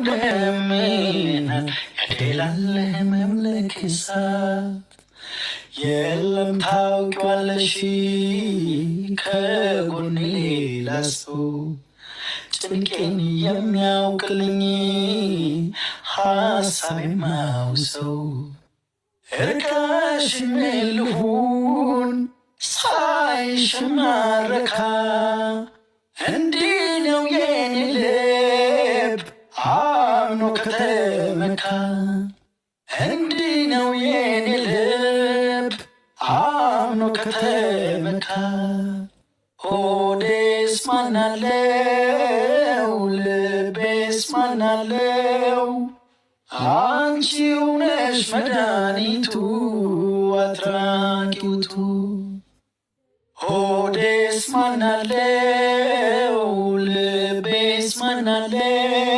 ደሜናት ያደላለህ መምለክ እሳት የለም ታውቂዋለሽ ከጎኔ ላሰው ጭንቄን የሚያውቅልኝ ሐሳቤ ማውሰው እርቃሽን ልሁን ሳይሽ ማረካ እንዲህ ነው የኔ ልብ አምኖ ከተመካ እንዲህ ነው የኔ ልብ አምኖ ከተመካ ሆዴስ ማናለው ልቤስ ማናለው አንቺው ነሽ መድኃኒቱ አትራቂውቱ ሆዴስ ማናለው ልቤስ ማናለው